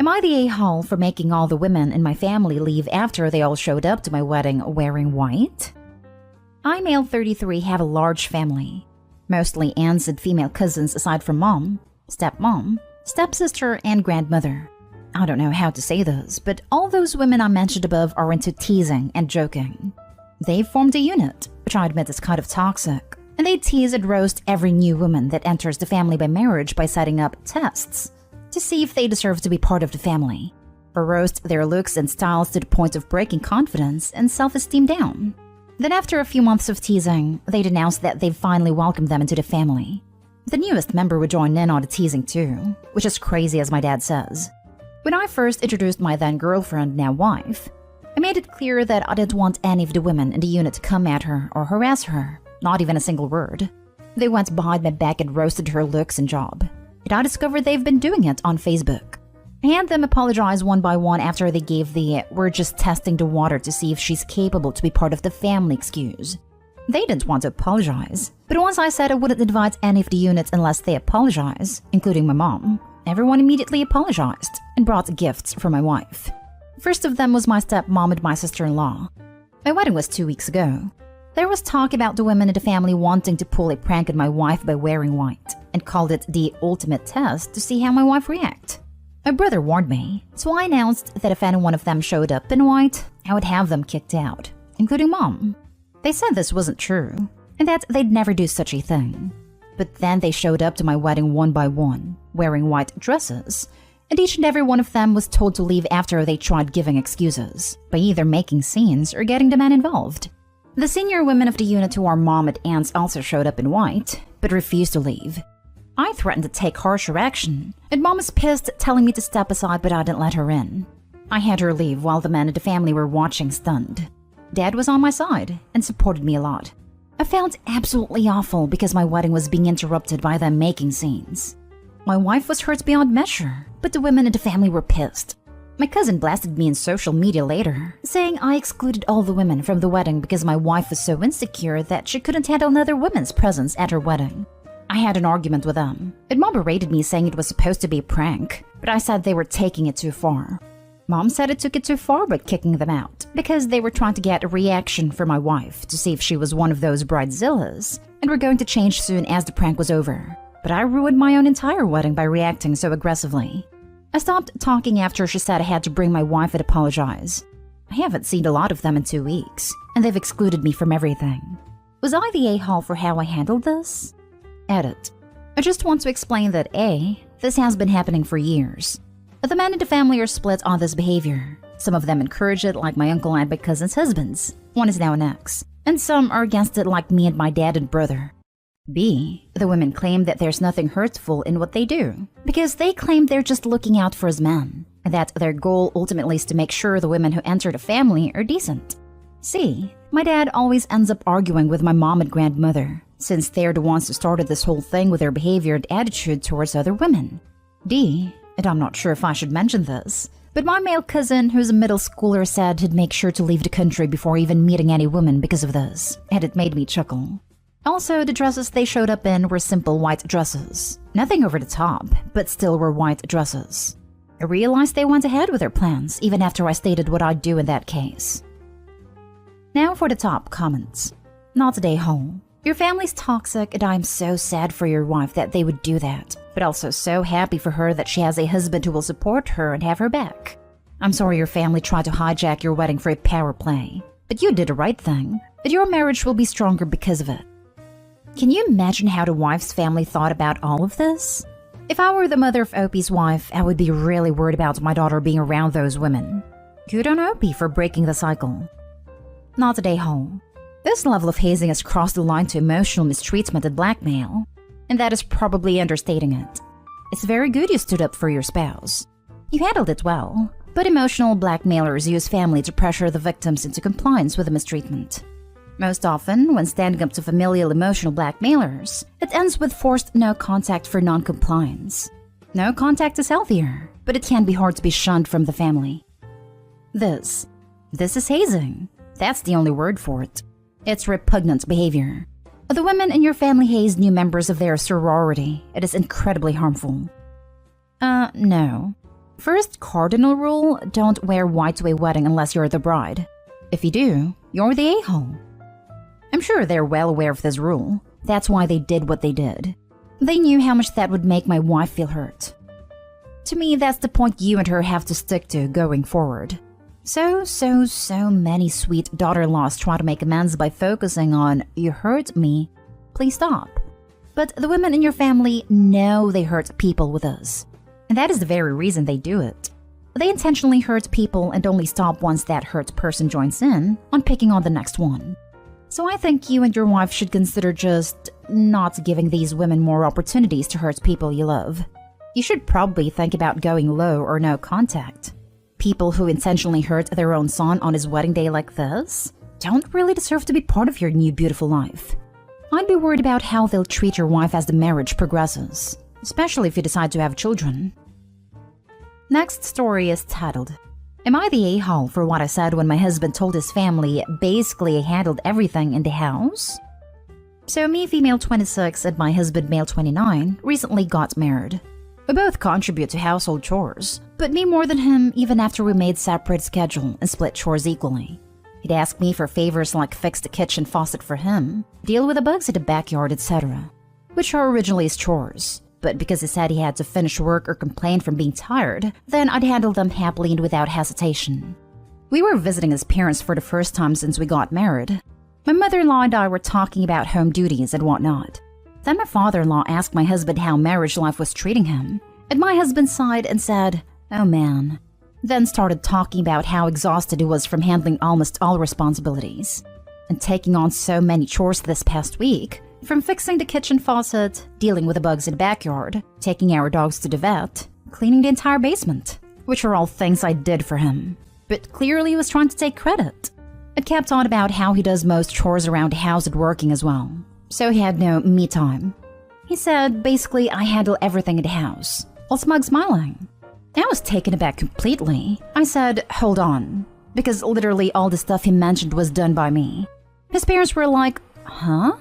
Am I the a-hole for making all the women in my family leave after they all showed up to my wedding wearing white? I, male 33, have a large family. Mostly aunts and female cousins aside from mom, stepmom, stepsister, and grandmother. I don't know how to say this, but all those women I mentioned above are into teasing and joking. They've formed a unit, which I admit is kind of toxic, and they tease and roast every new woman that enters the family by marriage by setting up tests to see if they deserve to be part of the family, or roast their looks and styles to the point of breaking confidence and self-esteem down. Then after a few months of teasing, they'd announce that they've finally welcomed them into the family. The newest member would join in on the teasing too, which is crazy as my dad says. When I first introduced my then girlfriend, now wife, I made it clear that I didn't want any of the women in the unit to come at her or harass her, not even a single word. They went behind my back and roasted her looks and job, and I discovered they've been doing it on Facebook. I had them apologize one by one after they gave the "we're just testing the water to see if she's capable to be part of the family" excuse. They didn't want to apologize, but once I said I wouldn't invite any of the units unless they apologize, including my mom, everyone immediately apologized and brought gifts for my wife. First of them was my stepmom and my sister-in-law. My wedding was 2 weeks ago. There was talk about the women in the family wanting to pull a prank on my wife by wearing white, and called it the ultimate test to see how my wife react. My brother warned me, so I announced that if any one of them showed up in white, I would have them kicked out, including mom. They said this wasn't true, and that they'd never do such a thing. But then they showed up to my wedding one by one, wearing white dresses, and each and every one of them was told to leave after they tried giving excuses, by either making scenes or getting the men involved. The senior women of the unit who are mom and aunts also showed up in white, but refused to leave. I threatened to take harsher action, and mom was pissed, telling me to step aside, but I didn't let her in. I had her leave while the men of the family were watching stunned. Dad was on my side and supported me a lot. I felt absolutely awful because my wedding was being interrupted by them making scenes. My wife was hurt beyond measure, but the women in the family were pissed. My cousin blasted me in social media later, saying I excluded all the women from the wedding because my wife was so insecure that she couldn't handle another woman's presence at her wedding. I had an argument with them, and mom berated me saying it was supposed to be a prank, but I said they were taking it too far. Mom said it took it too far by kicking them out, because they were trying to get a reaction from my wife to see if she was one of those BrideZillas, and were going to change soon as the prank was over. But I ruined my own entire wedding by reacting so aggressively. I stopped talking after she said I had to bring my wife and apologize. I haven't seen a lot of them in 2 weeks, and they've excluded me from everything. Was I the a-hole for how I handled this? Edit. I just want to explain that A, this has been happening for years. The men in the family are split on this behavior. Some of them encourage it, like my uncle and my cousin's husbands. One is now an ex. And some are against it, like me and my dad and brother. B, the women claim that there's nothing hurtful in what they do, because they claim they're just looking out for us men, and that their goal ultimately is to make sure the women who enter the family are decent. C, my dad always ends up arguing with my mom and grandmother, since they're the ones who started this whole thing with their behavior and attitude towards other women. D, and I'm not sure if I should mention this, but my male cousin, who's a middle schooler, said he'd make sure to leave the country before even meeting any woman because of this, and it made me chuckle. Also, the dresses they showed up in were simple white dresses. Nothing over the top, but still were white dresses. I realized they went ahead with their plans, even after I stated what I'd do in that case. Now for the top comments. Not today, home. Your family's toxic, and I'm so sad for your wife that they would do that, but also so happy for her that she has a husband who will support her and have her back. I'm sorry your family tried to hijack your wedding for a power play, but you did the right thing, and your marriage will be stronger because of it. Can you imagine how the wife's family thought about all of this? If I were the mother of Opie's wife, I would be really worried about my daughter being around those women. Good on Opie for breaking the cycle. Not today, home. This level of hazing has crossed the line to emotional mistreatment and blackmail, and that is probably understating it. It's very good you stood up for your spouse. You handled it well, but emotional blackmailers use family to pressure the victims into compliance with the mistreatment. Most often, when standing up to familial emotional blackmailers, it ends with forced no contact for non-compliance. No contact is healthier, but it can be hard to be shunned from the family. This is hazing. That's the only word for it. It's repugnant behavior. The women in your family haze new members of their sorority. It is incredibly harmful. No. First cardinal rule, don't wear white to a wedding unless you're the bride. If you do, you're the a-hole. I'm sure they're well aware of this rule. That's why they did what they did. They knew how much that would make my wife feel hurt. To me, that's the point you and her have to stick to going forward. So many sweet daughter-in-laws try to make amends by focusing on, you hurt me, please stop. But the women in your family know they hurt people with us. And that is the very reason they do it. They intentionally hurt people and only stop once that hurt person joins in on picking on the next one. So I think you and your wife should consider just not giving these women more opportunities to hurt people you love. You should probably think about going low or no contact. People who intentionally hurt their own son on his wedding day like this don't really deserve to be part of your new beautiful life. I'd be worried about how they'll treat your wife as the marriage progresses, especially if you decide to have children. Next story is titled, Am I the a-hole for what I said when my husband told his family basically I handled everything in the house? So me, female 26, and my husband, male 29, recently got married. We both contribute to household chores, but me more than him even after we made separate schedule and split chores equally. He'd ask me for favors like fix the kitchen faucet for him, deal with the bugs in the backyard, etc., which are originally his chores. But because he said he had to finish work or complain from being tired, then I'd handle them happily and without hesitation. We were visiting his parents for the first time since we got married. My mother-in-law and I were talking about home duties and whatnot. Then my father-in-law asked my husband how marriage life was treating him, and my husband sighed and said, "Oh man." Then started talking about how exhausted he was from handling almost all responsibilities and taking on so many chores this past week. From fixing the kitchen faucet, dealing with the bugs in the backyard, taking our dogs to the vet, cleaning the entire basement, which are all things I did for him. But clearly he was trying to take credit. It kept on about how he does most chores around the house and working as well, so he had no me time. He said, basically, I handle everything in the house, all smug smiling. I was taken aback completely. I said, hold on, because literally all the stuff he mentioned was done by me. His parents were like, huh?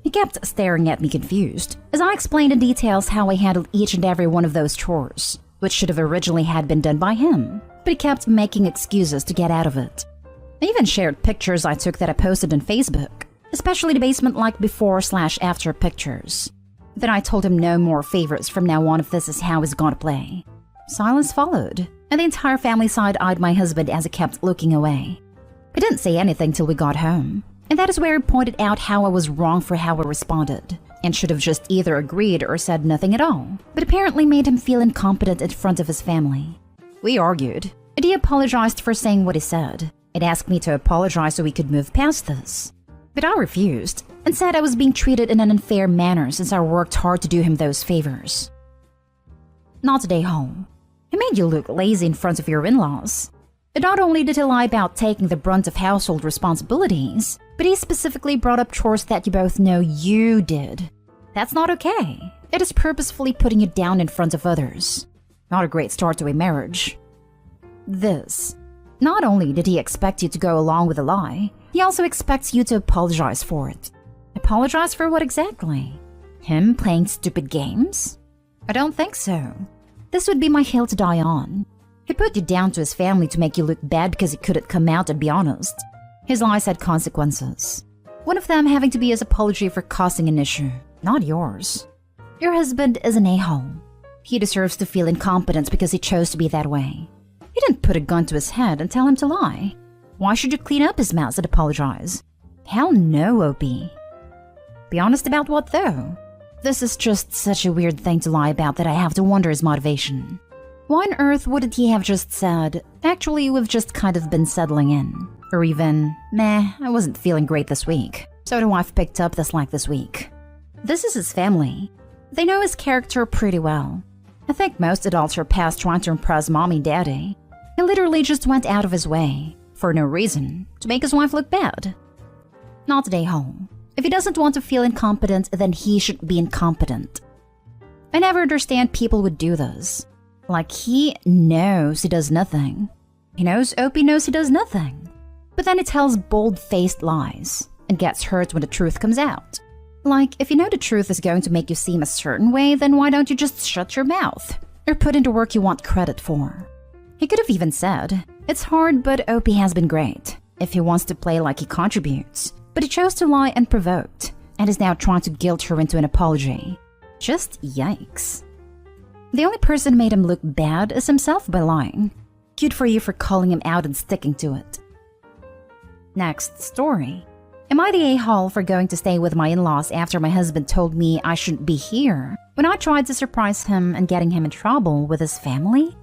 He kept staring at me confused, as I explained in details how I handled each and every one of those chores, which should have originally had been done by him, but he kept making excuses to get out of it. I even shared pictures I took that I posted on Facebook, especially the basement like before/after pictures. Then I told him no more favors from now on if this is how he's gonna play. Silence followed, and the entire family side-eyed my husband as he kept looking away. I didn't say anything till we got home. And that is where he pointed out how I was wrong for how I responded, and should have just either agreed or said nothing at all, but apparently made him feel incompetent in front of his family. We argued, and he apologized for saying what he said, and asked me to apologize so we could move past this. But I refused, and said I was being treated in an unfair manner since I worked hard to do him those favors. Not today, home. He made you look lazy in front of your in-laws. And not only did he lie about taking the brunt of household responsibilities, but he specifically brought up chores that you both know you did. That's not okay. It is purposefully putting you down in front of others. Not a great start to a marriage. This. Not only did he expect you to go along with the lie, he also expects you to apologize for it. Apologize for what exactly? Him playing stupid games? I don't think so. This would be my hill to die on. He put you down to his family to make you look bad because he couldn't come out and be honest. His lies had consequences. One of them having to be his apology for causing an issue, not yours. Your husband is an a-hole. He deserves to feel incompetent because he chose to be that way. You didn't put a gun to his head and tell him to lie. Why should you clean up his mess and apologize? Hell no, OP. Be honest about what though? This is just such a weird thing to lie about that I have to wonder his motivation. Why on earth wouldn't he have just said, actually, we've just kind of been settling in? Or even, meh, I wasn't feeling great this week, so the wife picked up the slack this week. This is his family. They know his character pretty well. I think most adults are past trying to impress mommy and daddy. He literally just went out of his way, for no reason, to make his wife look bad. Not today, home. If he doesn't want to feel incompetent, then he should be incompetent. I never understand people would do this. Like he knows he does nothing. He knows Opie knows he does nothing. But then he tells bold-faced lies and gets hurt when the truth comes out. Like, if you know the truth is going to make you seem a certain way, then why don't you just shut your mouth? or put into work you want credit for. He could have even said, "It's hard, but Opie has been great," if he wants to play like he contributes. But he chose to lie unprovoked, and is now trying to guilt her into an apology. Just yikes. The only person who made him look bad is himself by lying. Good for you for calling him out and sticking to it. Next story. Am I the a-hole for going to stay with my in-laws after my husband told me I shouldn't be here when I tried to surprise him and getting him in trouble with his family?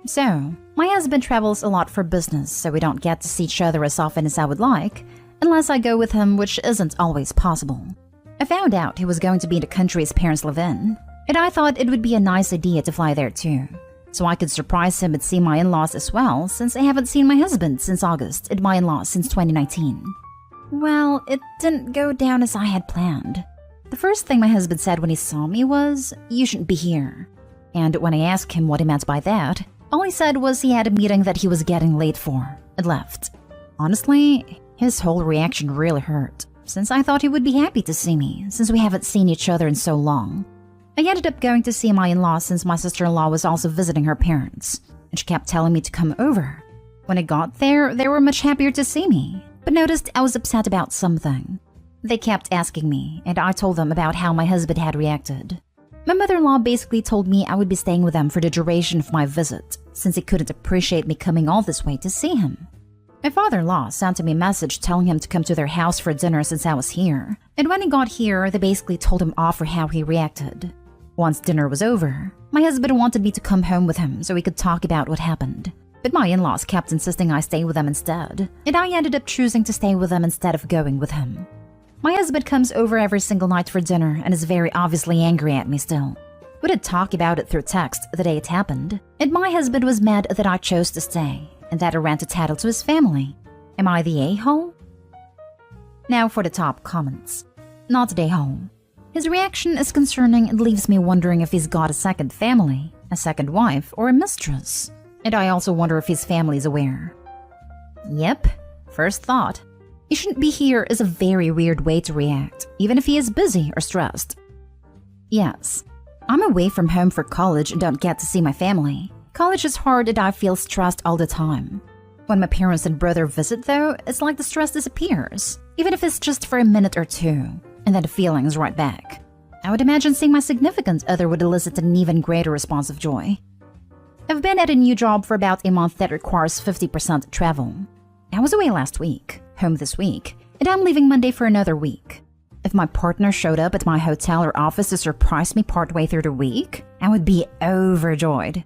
So, my husband travels a lot for business, so we don't get to see each other as often as I would like, unless I go with him, which isn't always possible. I found out he was going to be in the country his parents live in, and I thought it would be a nice idea to fly there too, so I could surprise him and see my in-laws as well, since I haven't seen my husband since August and my in-laws since 2019. Well, it didn't go down as I had planned. The first thing my husband said when he saw me was, "You shouldn't be here." And when I asked him what he meant by that, all he said was he had a meeting that he was getting late for, and left. Honestly, his whole reaction really hurt, since I thought he would be happy to see me, since we haven't seen each other in so long. I ended up going to see my in-laws since my sister-in-law was also visiting her parents, and she kept telling me to come over. When I got there, they were much happier to see me, but noticed I was upset about something. They kept asking me, and I told them about how my husband had reacted. My mother-in-law basically told me I would be staying with them for the duration of my visit, since he couldn't appreciate me coming all this way to see him. My father-in-law sent me a message telling him to come to their house for dinner since I was here, and when he got here, they basically told him off for how he reacted. Once dinner was over, my husband wanted me to come home with him so we could talk about what happened. But my in-laws kept insisting I stay with them instead, and I ended up choosing to stay with them instead of going with him. My husband comes over every single night for dinner and is very obviously angry at me still. We did talk about it through text the day it happened, and my husband was mad that I chose to stay, and that I ran to tattle to his family. Am I the a-hole? Now for the top comments. Not the a-hole. His reaction is concerning and leaves me wondering if he's got a second family, a second wife, or a mistress. And I also wonder if his family is aware. Yep, first thought. "You shouldn't be here" is a very weird way to react, even if he is busy or stressed. Yes, I'm away from home for college and don't get to see my family. College is hard and I feel stressed all the time. When my parents and brother visit though, it's like the stress disappears, even if it's just for a minute or two, and then the feeling is right back. I would imagine seeing my significant other would elicit an even greater response of joy. I've been at a new job for about a month that requires 50% travel. I was away last week, home this week, and I'm leaving Monday for another week. If my partner showed up at my hotel or office to surprise me partway through the week, I would be overjoyed.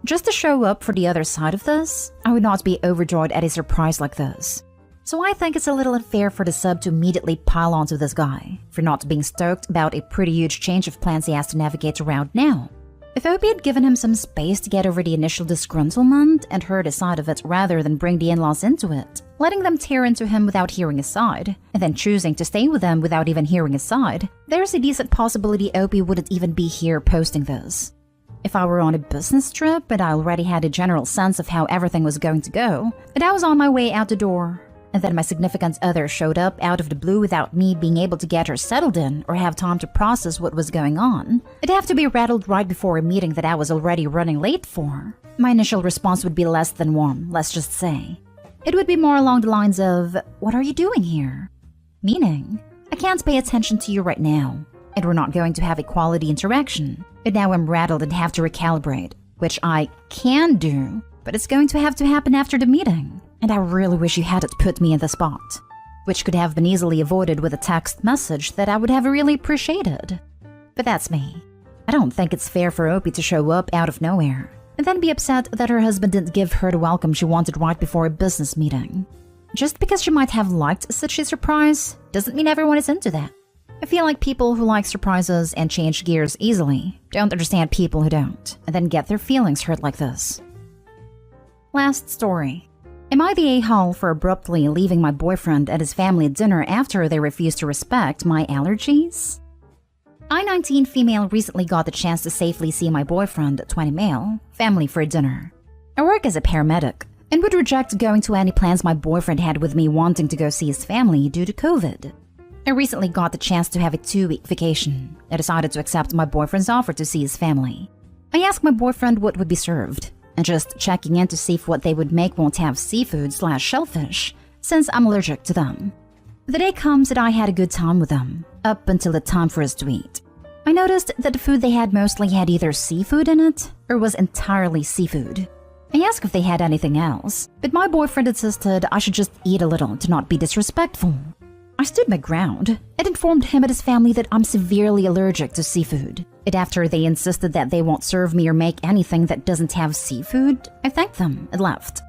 Just to show up for the other side of this, I would not be overjoyed at a surprise like this. So I think it's a little unfair for the sub to immediately pile onto this guy, for not being stoked about a pretty huge change of plans he has to navigate around now. If Opie had given him some space to get over the initial disgruntlement and heard his side of it rather than bring the in-laws into it, letting them tear into him without hearing his side, and then choosing to stay with them without even hearing his side, there's a decent possibility Opie wouldn't even be here posting this. If I were on a business trip and I already had a general sense of how everything was going to go, and I was on my way out the door, and then my significant other showed up out of the blue without me being able to get her settled in or have time to process what was going on, I'd have to be rattled right before a meeting that I was already running late for. My initial response would be less than warm, let's just say. It would be more along the lines of, "What are you doing here?" Meaning, "I can't pay attention to you right now, and we're not going to have a quality interaction. And now I'm rattled and have to recalibrate," which I can do, but it's going to have to happen after the meeting. And I really wish you hadn't put me in the spot, which could have been easily avoided with a text message that I would have really appreciated. But that's me. I don't think it's fair for Opie to show up out of nowhere, and then be upset that her husband didn't give her the welcome she wanted right before a business meeting. Just because she might have liked such a surprise, doesn't mean everyone is into that. I feel like people who like surprises and change gears easily don't understand people who don't, and then get their feelings hurt like this. Last story. Am I the a-hole for abruptly leaving my boyfriend at his family at dinner after they refused to respect my allergies? I, 19 female, recently got the chance to safely see my boyfriend, 20 male, family for dinner. I work as a paramedic and would reject going to any plans my boyfriend had with me wanting to go see his family due to COVID. I recently got the chance to have a 2-week vacation. I decided to accept my boyfriend's offer to see his family. I asked my boyfriend what would be served, and just checking in to see if what they would make won't have seafood/shellfish, since I'm allergic to them. The day comes and I had a good time with them, up until the time for us to eat. I noticed that the food they had mostly had either seafood in it, or was entirely seafood. I asked if they had anything else, but my boyfriend insisted I should just eat a little to not be disrespectful. I stood my ground and informed him and his family that I'm severely allergic to seafood. And after they insisted that they won't serve me or make anything that doesn't have seafood, I thanked them and left.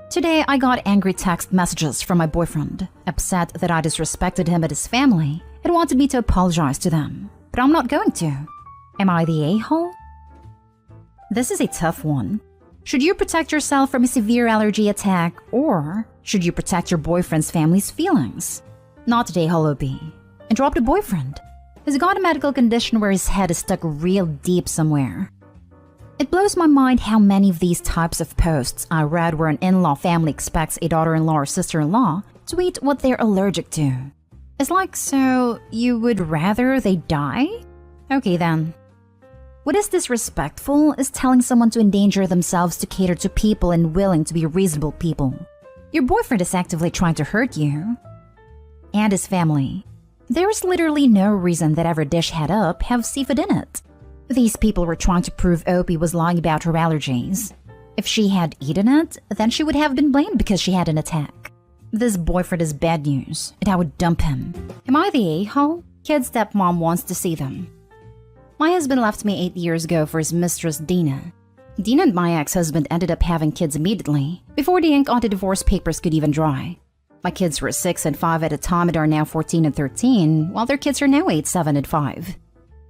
Today, I got angry text messages from my boyfriend, upset that I disrespected him and his family, and wanted me to apologize to them. But I'm not going to. Am I the a-hole? This is a tough one. Should you protect yourself from a severe allergy attack, or should you protect your boyfriend's family's feelings? Not today, Hollow B. And drop the boyfriend. He's got a medical condition where his head is stuck real deep somewhere. It blows my mind how many of these types of posts I read where an in-law family expects a daughter-in-law or sister-in-law to eat what they're allergic to. It's like, so you would rather they die? Okay then. What is disrespectful is telling someone to endanger themselves to cater to people and willing to be reasonable people. Your boyfriend is actively trying to hurt you. And his family. There is literally no reason that every dish had up have seafood in it. These people were trying to prove Opie was lying about her allergies. If she had eaten it, then she would have been blamed because she had an attack. This boyfriend is bad news, and I would dump him. Am I the a-hole? Kid's stepmom wants to see them. My husband left me 8 years ago for his mistress, Dina. Dina and my ex-husband ended up having kids immediately, before the ink on the divorce papers could even dry. My kids were 6 and 5 at the time and are now 14 and 13, while their kids are now 8, 7, and 5.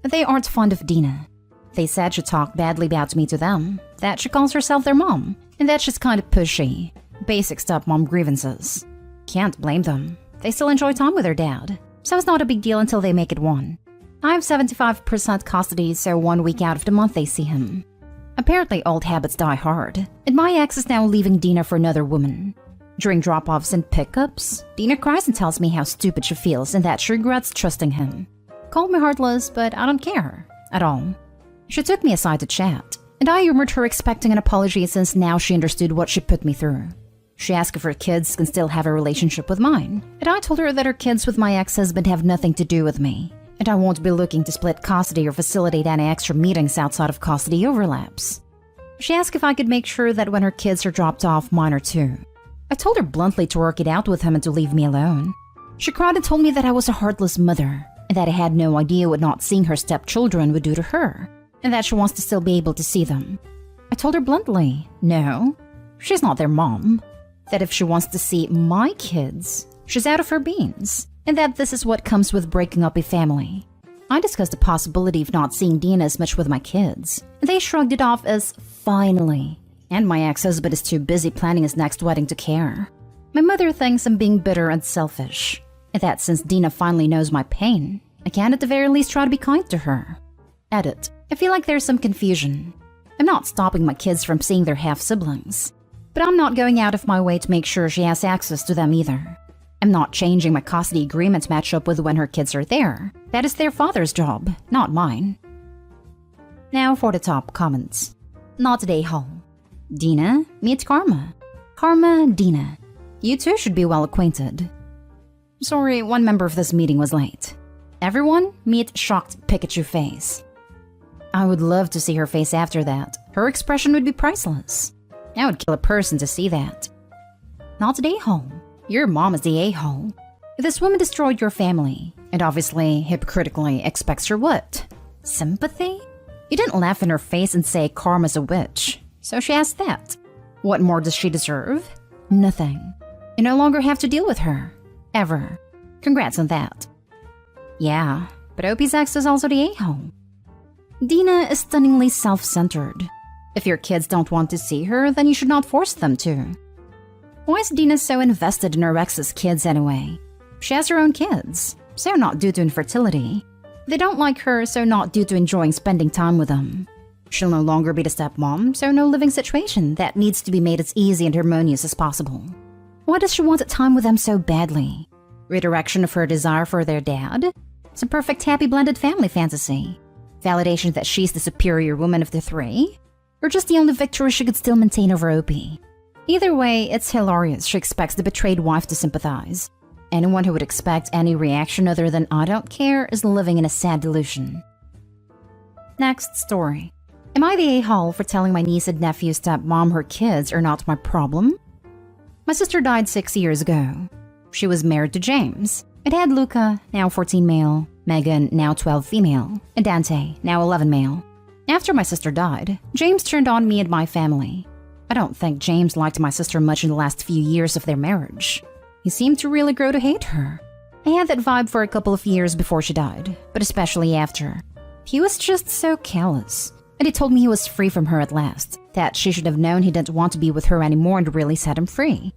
They aren't fond of Dina. They said she talked badly about me to them, that she calls herself their mom, and that she's kind of pushy. Basic stepmom grievances. Can't blame them. They still enjoy time with their dad, so it's not a big deal until they make it one. I have 75% custody, so 1 week out of the month they see him. Apparently old habits die hard, and my ex is now leaving Dina for another woman. During drop-offs and pickups, Dina cries and tells me how stupid she feels and that she regrets trusting him. Call me heartless, but I don't care. At all. She took me aside to chat, and I humored her expecting an apology since now she understood what she put me through. She asked if her kids can still have a relationship with mine, and I told her that her kids with my ex-husband have nothing to do with me, and I won't be looking to split custody or facilitate any extra meetings outside of custody overlaps. She asked if I could make sure that when her kids are dropped off, mine are too. I told her bluntly to work it out with him and to leave me alone. She cried and told me that I was a heartless mother, and that I had no idea what not seeing her stepchildren would do to her, and that she wants to still be able to see them. I told her bluntly, no, she's not their mom, that if she wants to see my kids, she's out of her beans, and that this is what comes with breaking up a family. I discussed the possibility of not seeing Dina as much with my kids, and they shrugged it off as finally, and my ex-husband is too busy planning his next wedding to care. My mother thinks I'm being bitter and selfish, and that since Dina finally knows my pain, I can at the very least try to be kind to her. Edit. I feel like there's some confusion. I'm not stopping my kids from seeing their half-siblings, but I'm not going out of my way to make sure she has access to them either. I'm not changing my custody agreement to match up with when her kids are there. That is their father's job, not mine. Now for the top comments. Not today, Hall. Dina, meet Karma. Karma, Dina. You two should be well acquainted. Sorry, one member of this meeting was late. Everyone, meet shocked Pikachu face. I would love to see her face after that. Her expression would be priceless. I would kill a person to see that. Not today, Hall. Your mom is the a-hole. This woman destroyed your family, and obviously, hypocritically, expects your what? Sympathy? You didn't laugh in her face and say Karma's a witch, so she asked that. What more does she deserve? Nothing. You no longer have to deal with her. Ever. Congrats on that. Yeah, but Opie's ex is also the a-hole. Dina is stunningly self-centered. If your kids don't want to see her, then you should not force them to. Why is Dina so invested in her ex's kids anyway? She has her own kids, so not due to infertility. They don't like her, so not due to enjoying spending time with them. She'll no longer be the stepmom, so no living situation that needs to be made as easy and harmonious as possible. Why does she want time with them so badly? Redirection of her desire for their dad? It's a perfect happy blended family fantasy. Validation that she's the superior woman of the three? Or just the only victory she could still maintain over Opie? Either way, it's hilarious she expects the betrayed wife to sympathize. Anyone who would expect any reaction other than "I don't care" is living in a sad delusion. Next story. Am I the a-hole for telling my niece and nephew stepmom her kids are not my problem? My sister died 6 years ago. She was married to James. It had Luca, now 14 male, Megan, now 12 female, and Dante, now 11 male. After my sister died, James turned on me and my family. I don't think James liked my sister much in the last few years of their marriage. He seemed to really grow to hate her. I had that vibe for a couple of years before she died, but especially after. He was just so callous. And he told me he was free from her at last, that she should have known he didn't want to be with her anymore and really set him free.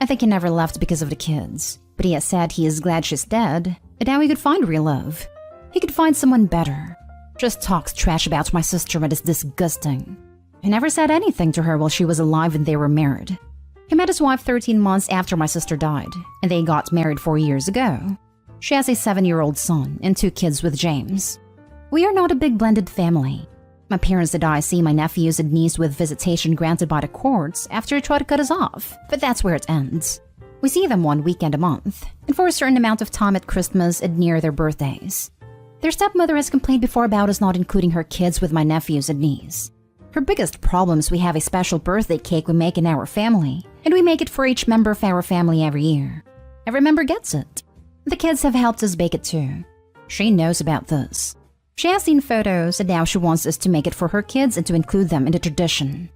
I think he never left because of the kids, but he has said he is glad she's dead, and now he could find real love. He could find someone better. Just talks trash about my sister and is disgusting. He never said anything to her while she was alive and they were married. He met his wife 13 months after my sister died, and they got married 4 years ago. She has a 7-year-old son and 2 kids with James. We are not a big blended family. My parents and I see my nephews and niece with visitation granted by the courts after they try to cut us off, but that's where it ends. We see them 1 weekend a month, and for a certain amount of time at Christmas and near their birthdays. Their stepmother has complained before about us not including her kids with my nephews and niece. Her biggest problem is we have a special birthday cake we make in our family, and we make it for each member of our family every year. Every member gets it. The kids have helped us bake it too. She knows about this. She has seen photos, and now she wants us to make it for her kids and to include them in the tradition.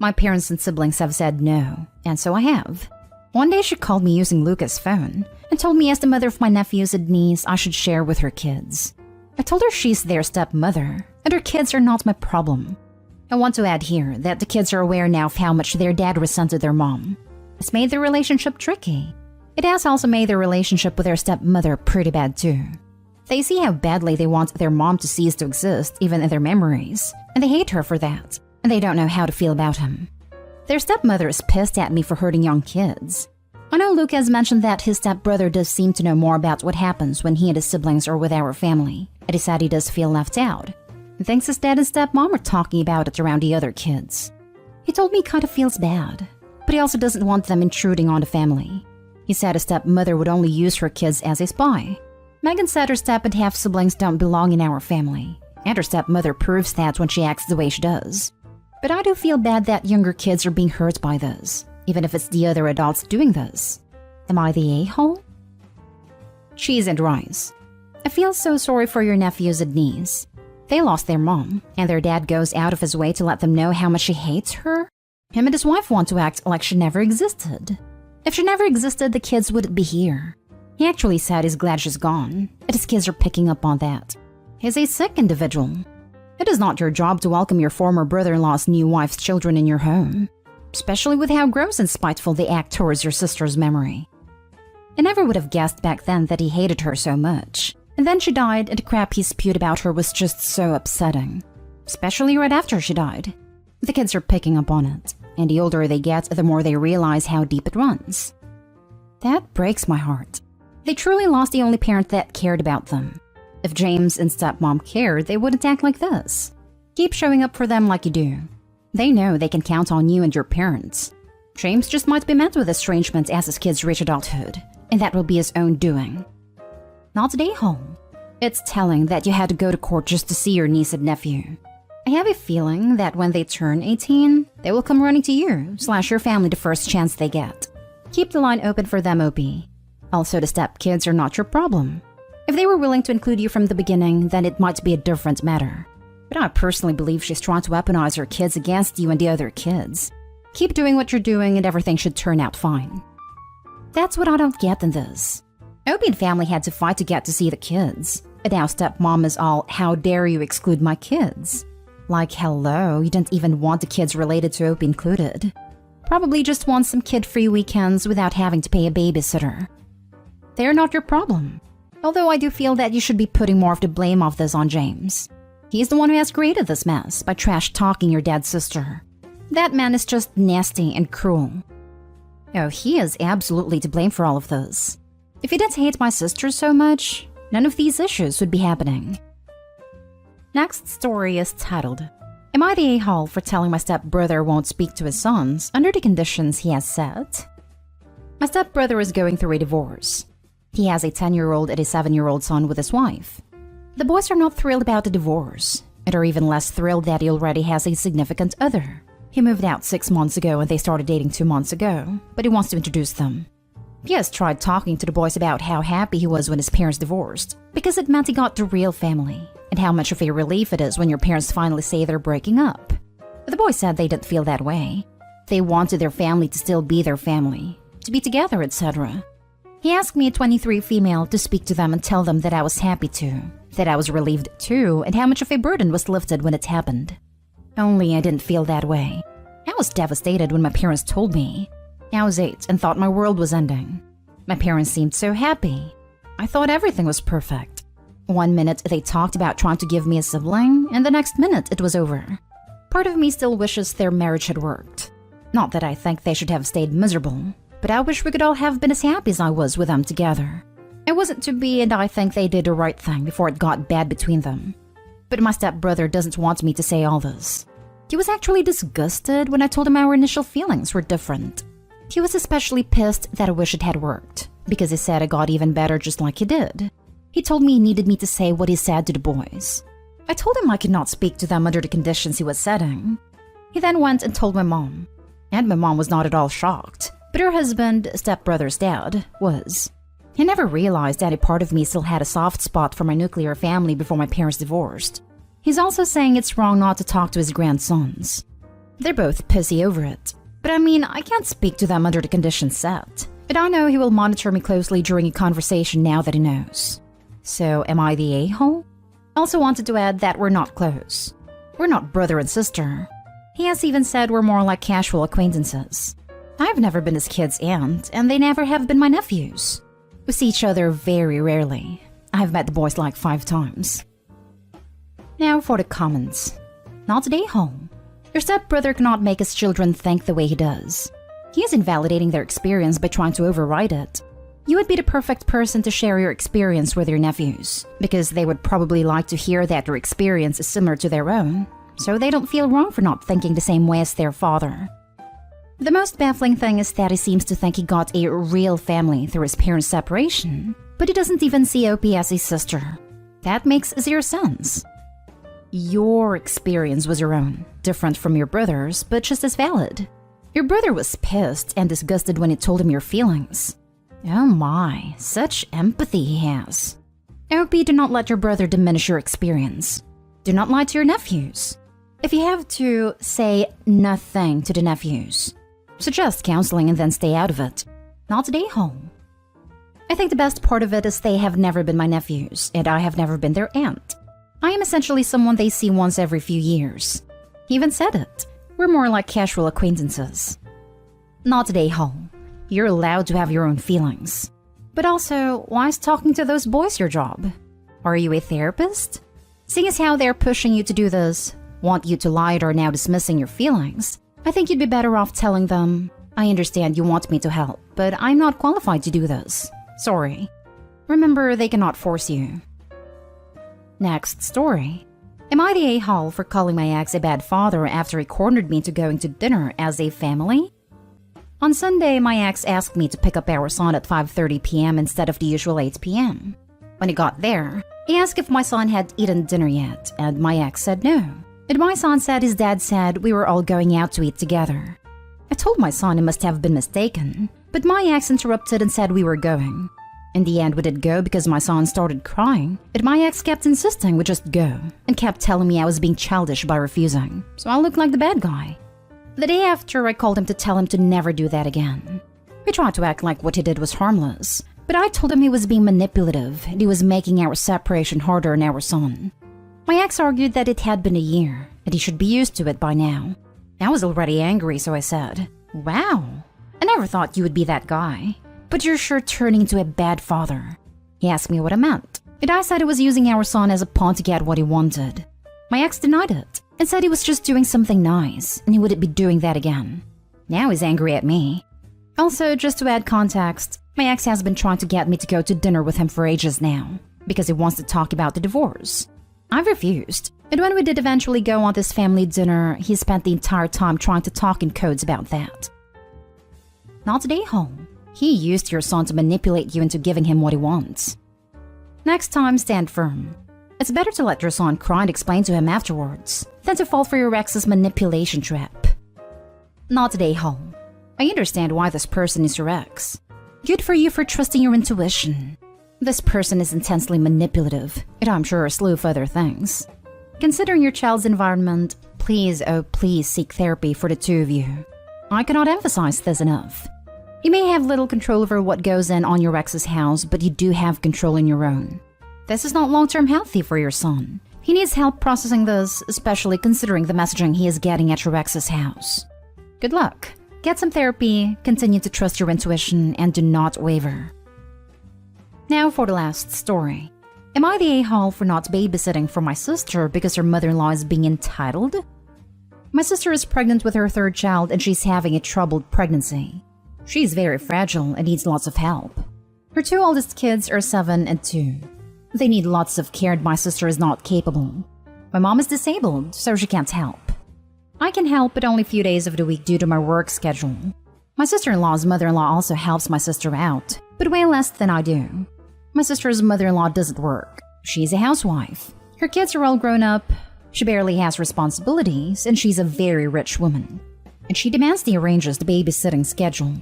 My parents and siblings have said no, and so I have. One day she called me using Luca's phone and told me as the mother of my nephews and niece I should share with her kids. I told her she's their stepmother, and her kids are not my problem. I want to add here that the kids are aware now of how much their dad resented their mom. It's made their relationship tricky. It has also made their relationship with their stepmother pretty bad too. They see how badly they want their mom to cease to exist, even in their memories, and they hate her for that, and they don't know how to feel about him. Their stepmother is pissed at me for hurting young kids. I know Luke has mentioned that his stepbrother does seem to know more about what happens when he and his siblings are with our family, and he said he does feel left out. He thinks his dad and stepmom are talking about it around the other kids. He told me he kind of feels bad, but he also doesn't want them intruding on the family. He said his stepmother would only use her kids as a spy. Megan said her step and half siblings don't belong in our family, and her stepmother proves that when she acts the way she does. But I do feel bad that younger kids are being hurt by this, even if it's the other adults doing this. Am I the a-hole? Cheese and rice. I feel so sorry for your nephews and niece. They lost their mom, and their dad goes out of his way to let them know how much he hates her. Him and his wife want to act like she never existed. If she never existed, the kids wouldn't be here. He actually said he's glad she's gone, but his kids are picking up on that. He's a sick individual. It is not your job to welcome your former brother-in-law's new wife's children in your home, especially with how gross and spiteful they act towards your sister's memory. I never would have guessed back then that he hated her so much, and then she died and the crap he spewed about her was just so upsetting, especially right after she died. The kids are picking up on it, and the older they get, the more they realize how deep it runs. That breaks my heart. They truly lost the only parent that cared about them. If James and stepmom cared, they wouldn't act like this. Keep showing up for them like you do. They know they can count on you and your parents. James just might be met with estrangement as his kids reach adulthood, and that will be his own doing. Not today, home. It's telling that you had to go to court just to see your niece and nephew. I have a feeling that when they turn 18, they will come running to you/your family the first chance they get. Keep the line open for them, OP. Also, the stepkids are not your problem. If they were willing to include you from the beginning, then it might be a different matter. But I personally believe she's trying to weaponize her kids against you and the other kids. Keep doing what you're doing and everything should turn out fine. That's what I don't get in this. Opie and family had to fight to get to see the kids. And now stepmom is all, how dare you exclude my kids? Like, hello, you didn't even want the kids related to Opie included. Probably just want some kid-free weekends without having to pay a babysitter. They're not your problem. Although I do feel that you should be putting more of the blame of this on James. He's the one who has created this mess by trash-talking your dad's sister. That man is just nasty and cruel. Oh, he is absolutely to blame for all of this. If he didn't hate my sister so much, none of these issues would be happening. Next story is titled, Am I the a-hole for telling my stepbrother won't speak to his sons under the conditions he has set? My stepbrother is going through a divorce. He has a 10-year-old and a 7-year-old son with his wife. The boys are not thrilled about the divorce, and are even less thrilled that he already has a significant other. He moved out 6 months ago and they started dating 2 months ago, but he wants to introduce them. He has tried talking to the boys about how happy he was when his parents divorced, because it meant he got the real family, and how much of a relief it is when your parents finally say they're breaking up. But the boys said they didn't feel that way. They wanted their family to still be their family, to be together, etc. He asked me, a 23 female, to speak to them and tell them that I was happy too, that I was relieved too, and how much of a burden was lifted when it happened. Only I didn't feel that way. I was devastated when my parents told me. I was 8 and thought my world was ending. My parents seemed so happy. I thought everything was perfect. One minute they talked about trying to give me a sibling, and the next minute it was over. Part of me still wishes their marriage had worked. Not that I think they should have stayed miserable, but I wish we could all have been as happy as I was with them together. It wasn't to be, and I think they did the right thing before it got bad between them. But my stepbrother doesn't want me to say all this. He was actually disgusted when I told him our initial feelings were different. He was especially pissed that I wish it had worked, because he said I got even better just like he did. He told me he needed me to say what he said to the boys. I told him I could not speak to them under the conditions he was setting. He then went and told my mom. And my mom was not at all shocked, but her husband, stepbrother's dad, was. He never realized that a part of me still had a soft spot for my nuclear family before my parents divorced. He's also saying it's wrong not to talk to his grandsons. They're both pissy over it. But I mean, I can't speak to them under the conditions set. But I know he will monitor me closely during a conversation now that he knows. So, am I the a-hole? Also wanted to add that we're not close. We're not brother and sister. He has even said we're more like casual acquaintances. I've never been his kid's aunt, and they never have been my nephews. We see each other very rarely. I've met the boys like 5 times. Now for the comments. Not the a-hole. Your stepbrother cannot make his children think the way he does. He is invalidating their experience by trying to override it. You would be the perfect person to share your experience with your nephews, because they would probably like to hear that your experience is similar to their own, so they don't feel wrong for not thinking the same way as their father. The most baffling thing is that he seems to think he got a real family through his parents' separation, but he doesn't even see OP as a sister. That makes 0 sense. Your experience was your own, different from your brother's, but just as valid. Your brother was pissed and disgusted when you told him your feelings. Oh my, such empathy he has. OP, do not let your brother diminish your experience. Do not lie to your nephews. If you have to, say nothing to the nephews. Suggest counseling and then stay out of it. Not the a-hole. I think the best part of it is they have never been my nephews, and I have never been their aunt. I am essentially someone they see once every few years. He even said it. We're more like casual acquaintances. Not the a-hole. You're allowed to have your own feelings. But also, why is talking to those boys your job? Are you a therapist? Seeing as how they're pushing you to do this, want you to lie, or are now dismissing your feelings, I think you'd be better off telling them, I understand you want me to help, but I'm not qualified to do this. Sorry. Remember, they cannot force you. Next story. Am I the a-hole for calling my ex a bad father after he cornered me into going to dinner as a family? On Sunday, my ex asked me to pick up our son at 5:30 p.m. instead of the usual 8 p.m. When he got there, he asked if my son had eaten dinner yet, and my ex said no. And my son said his dad said we were all going out to eat together. I told my son he must have been mistaken, but my ex interrupted and said we were going. In the end, we did go because my son started crying, and my ex kept insisting we just go, and kept telling me I was being childish by refusing, so I looked like the bad guy. The day after, I called him to tell him to never do that again. We tried to act like what he did was harmless, but I told him he was being manipulative, and he was making our separation harder on our son. My ex argued that it had been a year, and he should be used to it by now. I was already angry, so I said, "Wow, I never thought you would be that guy. But you're sure turning into a bad father." He asked me what I meant, and I said he was using our son as a pawn to get what he wanted. My ex denied it, and said he was just doing something nice, and he wouldn't be doing that again. Now he's angry at me. Also, just to add context, my ex has been trying to get me to go to dinner with him for ages now, because he wants to talk about the divorce. I've refused. And when we did eventually go on this family dinner, he spent the entire time trying to talk in codes about that. Not today, home. He used your son to manipulate you into giving him what he wants. Next time, stand firm. It's better to let your son cry and explain to him afterwards than to fall for your ex's manipulation trap. Not today, home. I understand why this person is your ex. Good for you for trusting your intuition. This person is intensely manipulative, and I'm sure a slew of other things. Considering your child's environment, please, oh please seek therapy for the two of you. I cannot emphasize this enough. You may have little control over what goes on your ex's house, but you do have control in your own. This is not long-term healthy for your son. He needs help processing this, especially considering the messaging he is getting at your ex's house. Good luck. Get some therapy, continue to trust your intuition, and do not waver. Now for the last story. Am I the a-hole for not babysitting for my sister because her mother-in-law is being entitled? My sister is pregnant with her third child and she's having a troubled pregnancy. She's very fragile and needs lots of help. Her two oldest kids are 7 and 2. They need lots of care and my sister is not capable. My mom is disabled, so she can't help. I can help, but only a few days of the week due to my work schedule. My sister-in-law's mother-in-law also helps my sister out, but way less than I do. My sister's mother-in-law doesn't work. She's a housewife. Her kids are all grown up. She barely has responsibilities, and she's a very rich woman. And she demands the arranges the babysitting schedule.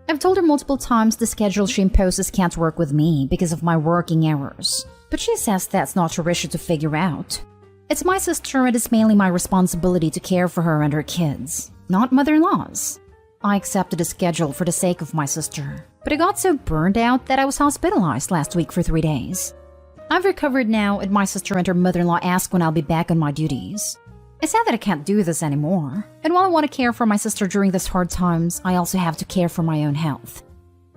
I've told her multiple times the schedule she imposes can't work with me because of my working hours, but she says that's not her issue to figure out. It's my sister and it's mainly my responsibility to care for her and her kids, not mother-in-law's. I accepted a schedule for the sake of my sister, but I got so burned out that I was hospitalized last week for 3 days. I've recovered now and my sister and her mother-in-law ask when I'll be back on my duties. I said that I can't do this anymore, and while I want to care for my sister during these hard times, I also have to care for my own health.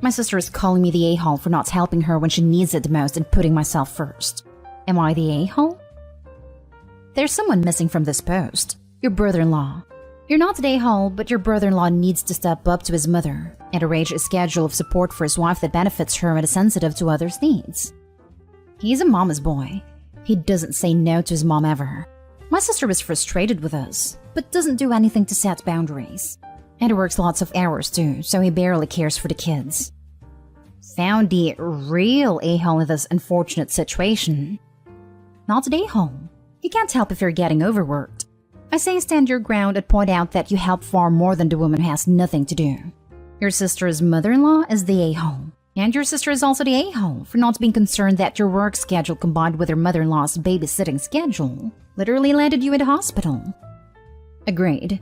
My sister is calling me the a-hole for not helping her when she needs it the most and putting myself first. Am I the a-hole? There's someone missing from this post. Your brother-in-law. You're not the a-hole, but your brother-in-law needs to step up to his mother and arrange a schedule of support for his wife that benefits her and is sensitive to others' needs. He's a mama's boy. He doesn't say no to his mom ever. My sister is frustrated with us, but doesn't do anything to set boundaries. And he works lots of hours too, so he barely cares for the kids. Found the real a-hole in this unfortunate situation. Not the a-hole. You can't help if you're getting overworked. I say stand your ground and point out that you help far more than the woman who has nothing to do. Your sister's mother-in-law is the a-hole. And your sister is also the a-hole for not being concerned that your work schedule combined with your mother-in-law's babysitting schedule literally landed you in the hospital. Agreed.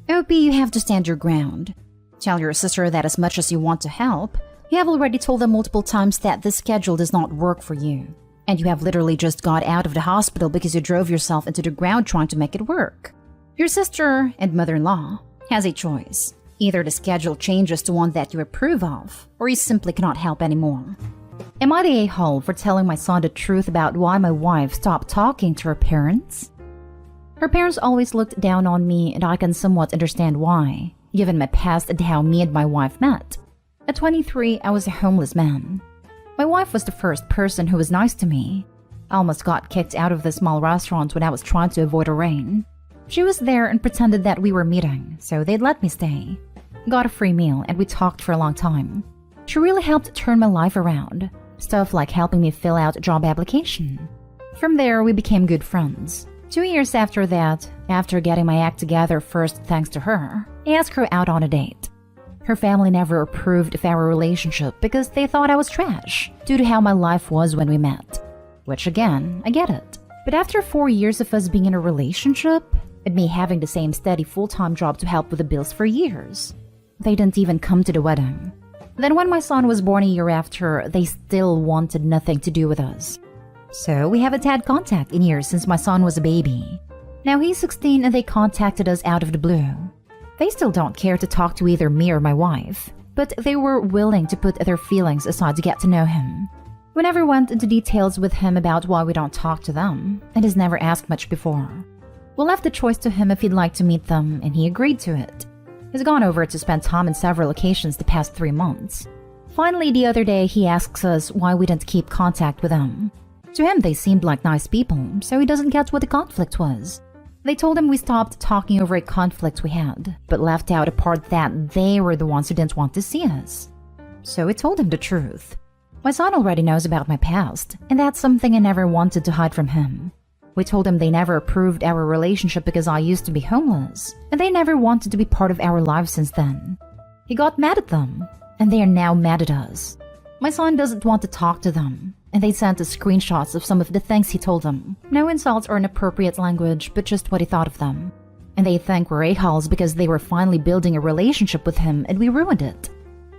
OP, you have to stand your ground. Tell your sister that as much as you want to help, you have already told them multiple times that this schedule does not work for you. And you have literally just got out of the hospital because you drove yourself into the ground trying to make it work. Your sister and mother-in-law has a choice. Either the schedule changes to one that you approve of, or you simply cannot help anymore. Am I the a-hole for telling my son the truth about why my wife stopped talking to her parents? Her parents always looked down on me, and I can somewhat understand why, given my past and how me and my wife met. At 23, I was a homeless man. My wife was the first person who was nice to me. I almost got kicked out of the small restaurant when I was trying to avoid a rain. She was there and pretended that we were meeting, so they'd let me stay. Got a free meal and we talked for a long time. She really helped turn my life around. Stuff like helping me fill out a job application. From there, we became good friends. 2 years after that, after getting my act together first thanks to her, I asked her out on a date. Her family never approved of our relationship because they thought I was trash due to how my life was when we met. Which again, I get it. But after 4 years of us being in a relationship, and me having the same steady full-time job to help with the bills for years, they didn't even come to the wedding. Then when my son was born a year after, they still wanted nothing to do with us. So we haven't had contact in years since my son was a baby. Now he's 16 and they contacted us out of the blue. They still don't care to talk to either me or my wife, but they were willing to put their feelings aside to get to know him. We never went into details with him about why we don't talk to them, and has never asked much before. We left the choice to him if he'd like to meet them, and he agreed to it. He's gone over to spend time in several locations the past 3 months. Finally, the other day, he asks us why we didn't keep contact with him. To him, they seemed like nice people, so he doesn't get what the conflict was. They told him we stopped talking over a conflict we had, but left out a part that they were the ones who didn't want to see us. So we told him the truth. My son already knows about my past, and that's something I never wanted to hide from him. We told him they never approved our relationship because I used to be homeless, and they never wanted to be part of our lives since then. He got mad at them, and they are now mad at us. My son doesn't want to talk to them, and they sent us screenshots of some of the things he told them. No insults or inappropriate language, but just what he thought of them. And they think we're a-holes because they were finally building a relationship with him and we ruined it.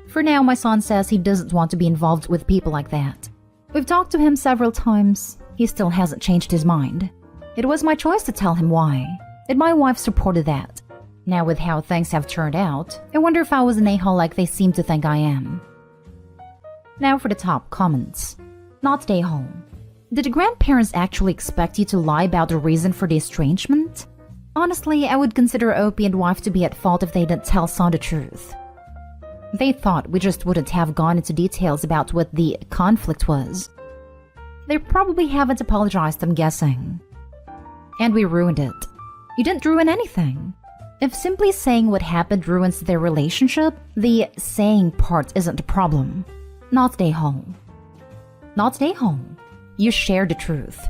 For now, my son says he doesn't want to be involved with people like that. We've talked to him several times. He still hasn't changed his mind. It was my choice to tell him why, and my wife supported that. Now with how things have turned out, I wonder if I was an a-hole like they seem to think I am. Now for the top comments. Not a-hole. Did the grandparents actually expect you to lie about the reason for the estrangement? Honestly, I would consider Opie and wife to be at fault if they didn't tell son the truth. They thought we just wouldn't have gone into details about what the conflict was. They probably haven't apologized, I'm guessing. And we ruined it. You didn't ruin anything. If simply saying what happened ruins their relationship, the saying part isn't the problem. Not a-hole. Not a-hole. You shared the truth.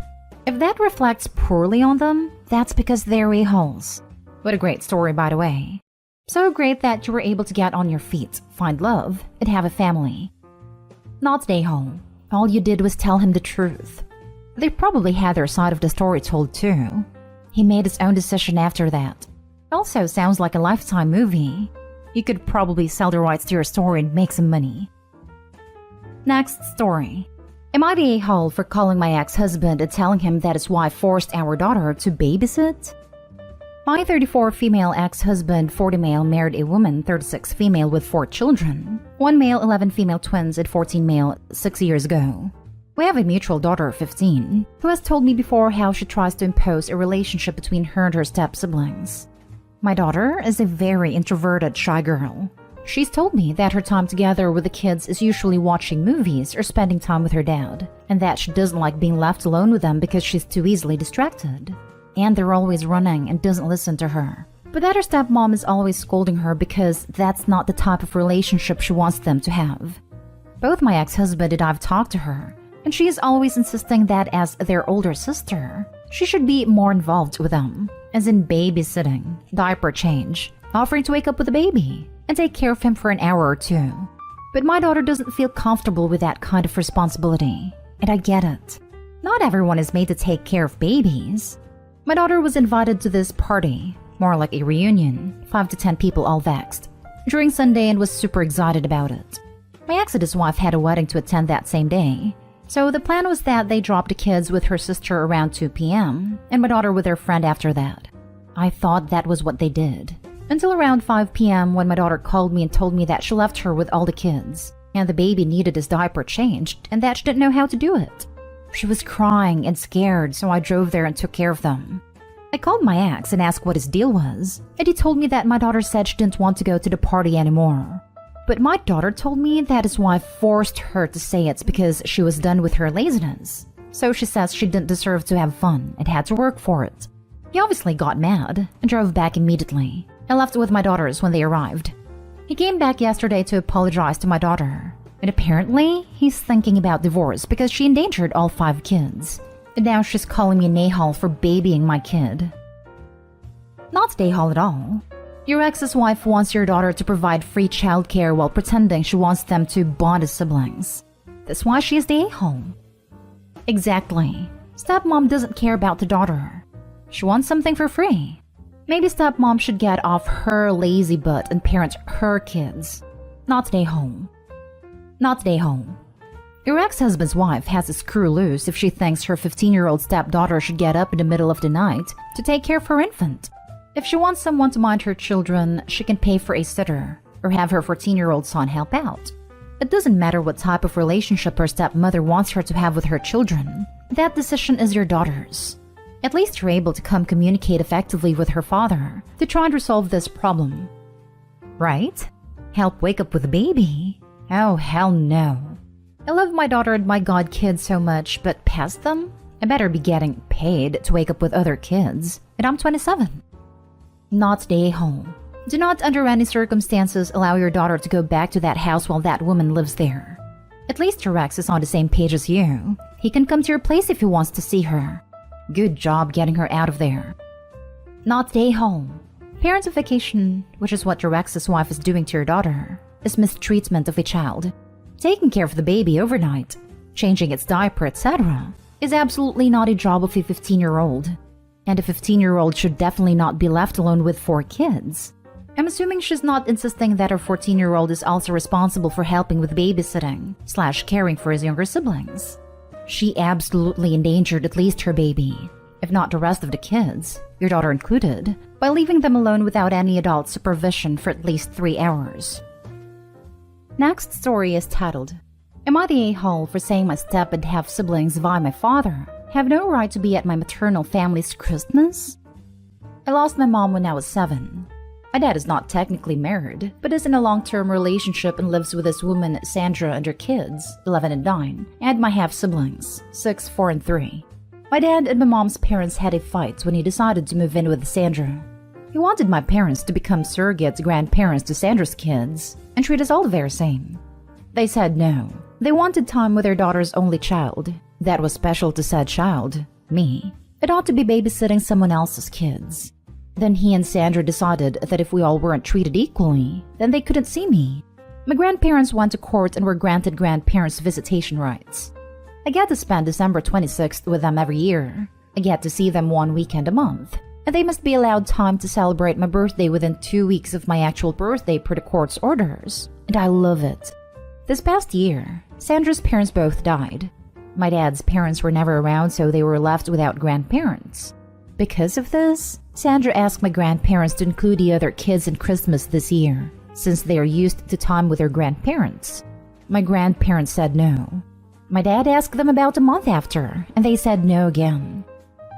If that reflects poorly on them, that's because they're a-holes. What a great story, by the way. So great that you were able to get on your feet, find love, and have a family. Not a-hole. All you did was tell him the truth. They probably had their side of the story told too. He made his own decision after that. Also sounds like a Lifetime movie. You could probably sell the rights to your story and make some money. Next story. Am I the a-hole for calling my ex-husband and telling him that his wife forced our daughter to babysit? My 34 female ex-husband, 40 male, married a woman, 36 female with 4 children. 1 male, 11 female twins, and 14 male 6 years ago. We have a mutual daughter of 15, who has told me before how she tries to impose a relationship between her and her step-siblings. My daughter is a very introverted, shy girl. She's told me that her time together with the kids is usually watching movies or spending time with her dad, and that she doesn't like being left alone with them because she's too easily distracted. And they're always running and doesn't listen to her. But that her stepmom is always scolding her because that's not the type of relationship she wants them to have. Both my ex-husband and I've talked to her, and she is always insisting that as their older sister, she should be more involved with them, as in babysitting, diaper change, offering to wake up with the baby, and take care of him for an hour or 2. But my daughter doesn't feel comfortable with that kind of responsibility, and I get it. Not everyone is made to take care of babies. My daughter was invited to this party, more like a reunion, 5 to 10 people all vexed, during Sunday and was super excited about it. My ex and his wife had a wedding to attend that same day, so the plan was that they dropped the kids with her sister around 2 p.m. and my daughter with her friend after that. I thought that was what they did. Until around 5 p.m. when my daughter called me and told me that she left her with all the kids, and the baby needed his diaper changed, and that she didn't know how to do it. She was crying and scared, so I drove there and took care of them. I called my ex and asked what his deal was, and he told me that my daughter said she didn't want to go to the party anymore. But my daughter told me that his wife forced her to say it's because she was done with her laziness. So she says she didn't deserve to have fun and had to work for it. He obviously got mad and drove back immediately. I left with my daughters when they arrived. He came back yesterday to apologize to my daughter. And apparently, he's thinking about divorce because she endangered all 5 kids. And now she's calling me an a-hole for babying my kid. Not an a-hole at all. Your ex's wife wants your daughter to provide free childcare while pretending she wants them to bond as siblings. That's why she is the a-hole. Exactly. Stepmom doesn't care about the daughter. She wants something for free. Maybe stepmom should get off her lazy butt and parent her kids. Not an a-hole. Not an a-hole. Your ex-husband's wife has a screw loose if she thinks her 15-year-old stepdaughter should get up in the middle of the night to take care of her infant. If she wants someone to mind her children, she can pay for a sitter or have her 14-year-old son help out. It doesn't matter what type of relationship her stepmother wants her to have with her children. That decision is your daughter's. At least you're able to communicate effectively with her father to try and resolve this problem. Right? Help wake up with a baby? Oh, hell no. I love my daughter and my godkids so much, but past them, I better be getting paid to wake up with other kids, and I'm 27. Not the a-hole. Do not under any circumstances allow your daughter to go back to that house while that woman lives there. At least your ex is on the same page as you. He can come to your place if he wants to see her. Good job getting her out of there. Not the a-hole. Parentification, which is what your ex's wife is doing to your daughter, is mistreatment of a child. Taking care of the baby overnight, changing its diaper, etc., is absolutely not a job of a 15-year-old. And a 15-year-old should definitely not be left alone with 4 kids. I'm assuming she's not insisting that her 14-year-old is also responsible for helping with babysitting / caring for his younger siblings. She absolutely endangered at least her baby, if not the rest of the kids, your daughter included, by leaving them alone without any adult supervision for at least 3 hours. Next story is titled, Am I the a-hole for saying my step and half siblings via my father have no right to be at my maternal family's Christmas? I lost my mom when I was 7. My dad is not technically married, but is in a long-term relationship and lives with this woman, Sandra, and her kids, 11 and 9, and my half-siblings, 6, 4, and 3. My dad and my mom's parents had a fight when he decided to move in with Sandra. He wanted my parents to become surrogate grandparents to Sandra's kids and treat us all the very same. They said no. They wanted time with their daughter's only child. That was special to said child, me. It ought to be babysitting someone else's kids. Then he and Sandra decided that if we all weren't treated equally, then they couldn't see me. My grandparents went to court and were granted grandparents' visitation rights. I get to spend December 26th with them every year. I get to see them 1 weekend a month. And they must be allowed time to celebrate my birthday within 2 weeks of my actual birthday per the court's orders. And I love it. This past year, Sandra's parents both died. My dad's parents were never around, so they were left without grandparents. Because of this, Sandra asked my grandparents to include the other kids in Christmas this year, since they are used to time with their grandparents. My grandparents said no. My dad asked them about a month after, and they said no again.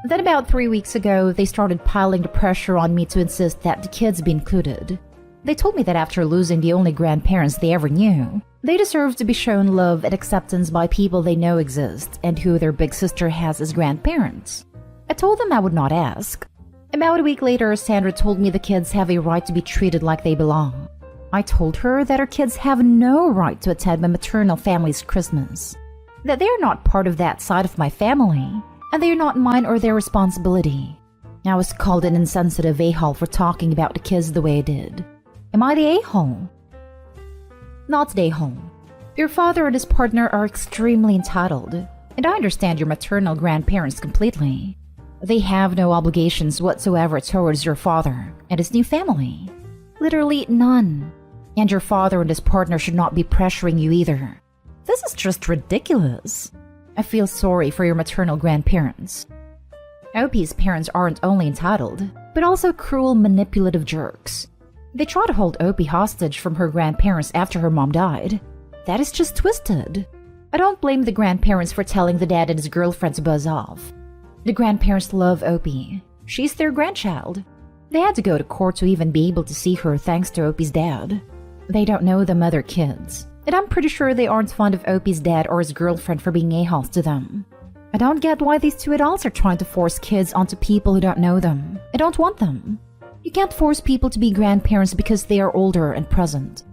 Then about 3 weeks ago, they started piling the pressure on me to insist that the kids be included. They told me that after losing the only grandparents they ever knew, they deserve to be shown love and acceptance by people they know exist and who their big sister has as grandparents. I told them I would not ask. About a week later, Sandra told me the kids have a right to be treated like they belong. I told her that her kids have no right to attend my maternal family's Christmas, that they are not part of that side of my family, and they are not mine or their responsibility. I was called an insensitive a-hole for talking about the kids the way I did. Am I the a-hole? Not the a-hole. Your father and his partner are extremely entitled, and I understand your maternal grandparents completely. They have no obligations whatsoever towards your father and his new family. Literally none. And your father and his partner should not be pressuring you either. This is just ridiculous. I feel sorry for your maternal grandparents. Opie's parents aren't only entitled, but also cruel, manipulative jerks. They try to hold Opie hostage from her grandparents after her mom died. That is just twisted. I don't blame the grandparents for telling the dad and his girlfriend to buzz off. The grandparents love Opie. She's their grandchild. They had to go to court to even be able to see her thanks to Opie's dad. They don't know them other kids, and I'm pretty sure they aren't fond of Opie's dad or his girlfriend for being a-holes to them. I don't get why these two adults are trying to force kids onto people who don't know them. I don't want them. You can't force people to be grandparents because they are older and present.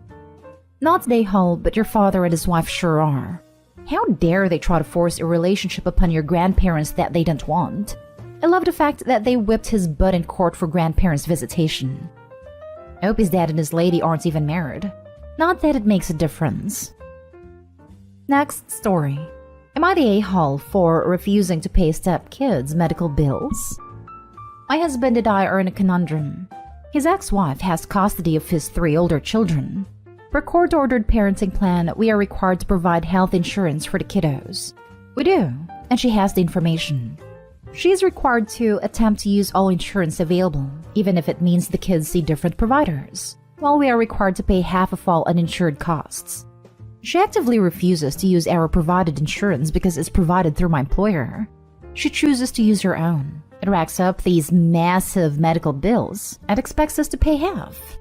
Not the a-hole, but your father and his wife sure are. How dare they try to force a relationship upon your grandparents that they don't want? I love the fact that they whipped his butt in court for grandparents' visitation. Opie's dad and his lady aren't even married. Not that it makes a difference. Next story. Am I the a-hole for refusing to pay stepkids' medical bills? My husband and I are in a conundrum. His ex-wife has custody of his 3 older children. Per court-ordered parenting plan, we are required to provide health insurance for the kiddos. We do, and she has the information. She is required to attempt to use all insurance available, even if it means the kids see different providers, while we are required to pay half of all uninsured costs. She actively refuses to use our provided insurance because it's provided through my employer. She chooses to use her own. It racks up these massive medical bills and expects us to pay half.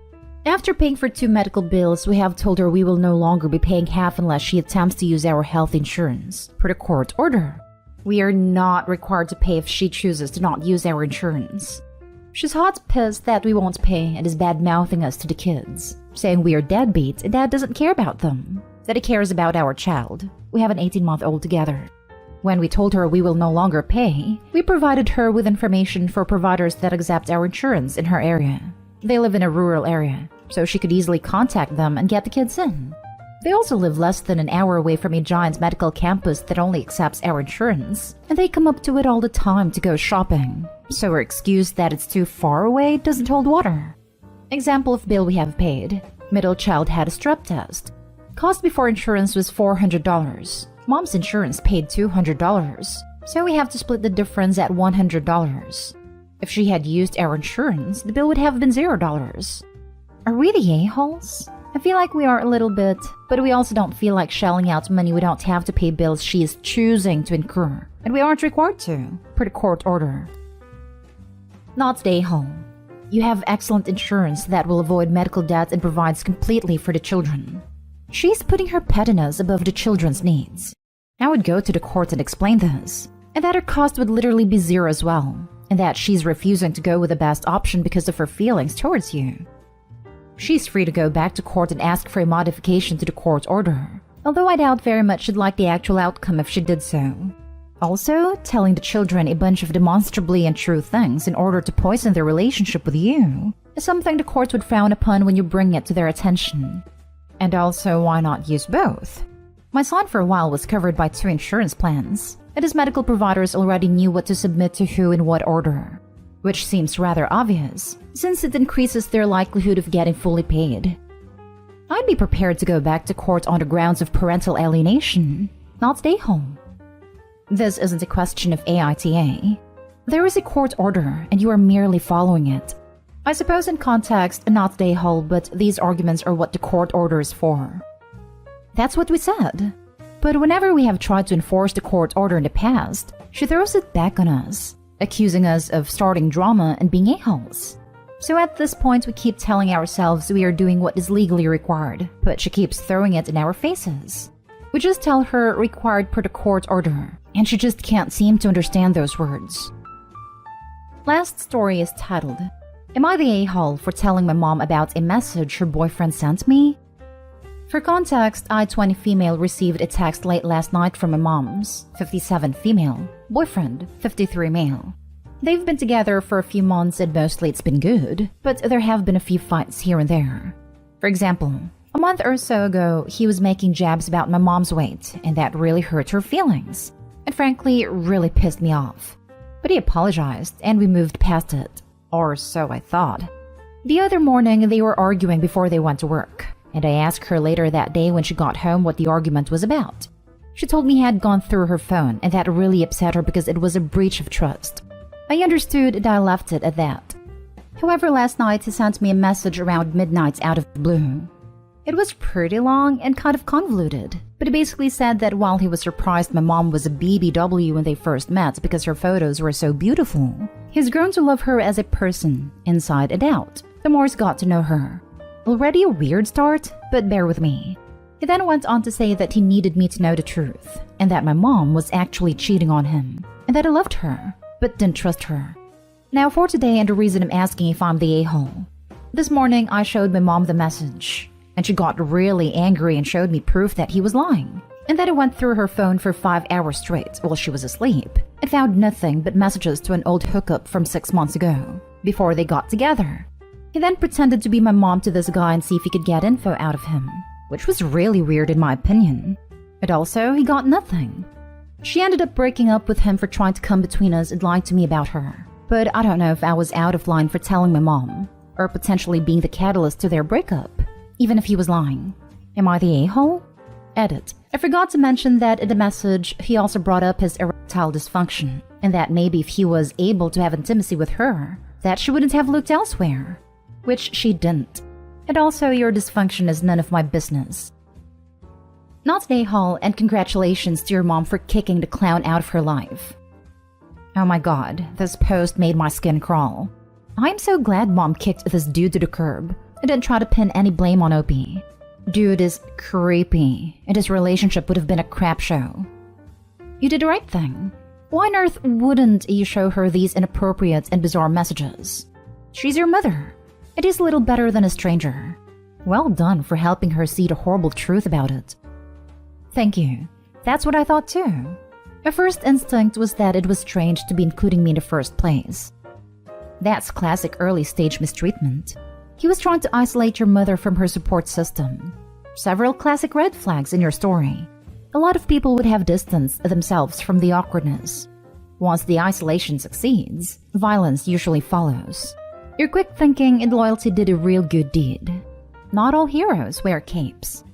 After paying for 2 medical bills, we have told her we will no longer be paying half unless she attempts to use our health insurance, per the court order. We are not required to pay if she chooses to not use our insurance. She's hot pissed that we won't pay and is bad-mouthing us to the kids, saying we are deadbeats and Dad doesn't care about them, that he cares about our child. We have an 18-month-old together. When we told her we will no longer pay, we provided her with information for providers that accept our insurance in her area. They live in a rural area, so she could easily contact them and get the kids in. They also live less than an hour away from a giant medical campus that only accepts our insurance, and they come up to it all the time to go shopping. So her excuse that it's too far away doesn't hold water. Example of bill we have paid. Middle child had a strep test. Cost before insurance was $400. Mom's insurance paid $200, so we have to split the difference at $100. If she had used our insurance, the bill would have been $0. Are we the a-holes? I feel like we are a little bit, but we also don't feel like shelling out money we don't have to pay bills she is choosing to incur, and we aren't required to, per the court order. Not the a-hole. You have excellent insurance that will avoid medical debt and provides completely for the children. She's putting her pettiness above the children's needs. I would go to the court and explain this, and that her cost would literally be zero as well, and that she's refusing to go with the best option because of her feelings towards you. She's free to go back to court and ask for a modification to the court order, although I doubt very much she'd like the actual outcome if she did so. Also, telling the children a bunch of demonstrably untrue things in order to poison their relationship with you is something the court would frown upon when you bring it to their attention. And also, why not use both? My son for a while was covered by 2 insurance plans, and his medical providers already knew what to submit to who in what order, which seems rather obvious, since it increases their likelihood of getting fully paid. I'd be prepared to go back to court on the grounds of parental alienation, not stay home. This isn't a question of AITA. There is a court order, and you are merely following it. I suppose in context, not stay home, but these arguments are what the court order is for. That's what we said. But whenever we have tried to enforce the court order in the past, she throws it back on us, accusing us of starting drama and being a-holes. So at this point, we keep telling ourselves we are doing what is legally required, but she keeps throwing it in our faces. We just tell her required per the court order, and she just can't seem to understand those words. Last story is titled, Am I the a-hole for telling my mom about a message her boyfriend sent me? For context, I, 20 female, received a text late last night from my mom's, 57 female, boyfriend, 53 male. They've been together for a few months and mostly it's been good, but there have been a few fights here and there. For example, a month or so ago, he was making jabs about my mom's weight, and that really hurt her feelings, and frankly, really pissed me off. But he apologized, and we moved past it. Or so I thought. The other morning, they were arguing before they went to work, and I asked her later that day when she got home what the argument was about. She told me he had gone through her phone, and that really upset her because it was a breach of trust. I understood and I left it at that. However, last night he sent me a message around midnight out of the blue. It was pretty long and kind of convoluted, but he basically said that while he was surprised my mom was a BBW when they first met because her photos were so beautiful, he's grown to love her as a person, inside and out, the more he's got to know her. Already a weird start, but bear with me. He then went on to say that he needed me to know the truth, and that my mom was actually cheating on him, and that I loved her, but didn't trust her. Now for today and the reason I'm asking if I'm the a-hole. This morning I showed my mom the message, and she got really angry and showed me proof that he was lying, and that I went through her phone for 5 hours straight while she was asleep, and found nothing but messages to an old hookup from 6 months ago, before they got together. He then pretended to be my mom to this guy and see if he could get info out of him, which was really weird in my opinion. But also, he got nothing. She ended up breaking up with him for trying to come between us and lying to me about her. But I don't know if I was out of line for telling my mom, or potentially being the catalyst to their breakup, even if he was lying. Am I the a-hole? Edit. I forgot to mention that in the message, he also brought up his erectile dysfunction, and that maybe if he was able to have intimacy with her, that she wouldn't have looked elsewhere. Which she didn't. And also, your dysfunction is none of my business. Not an a-hole, and congratulations to your mom for kicking the clown out of her life. Oh my god, this post made my skin crawl. I'm so glad mom kicked this dude to the curb. I didn't try to pin any blame on Opie. Dude is creepy, and his relationship would have been a crap show. You did the right thing. Why on earth wouldn't you show her these inappropriate and bizarre messages? She's your mother. It is little better than a stranger. Well done for helping her see the horrible truth about it. Thank you. That's what I thought too. My first instinct was that it was strange to be including me in the first place. That's classic early stage mistreatment. He was trying to isolate your mother from her support system. Several classic red flags in your story. A lot of people would have distanced themselves from the awkwardness. Once the isolation succeeds, violence usually follows. Your quick thinking and loyalty did a real good deed. Not all heroes wear capes.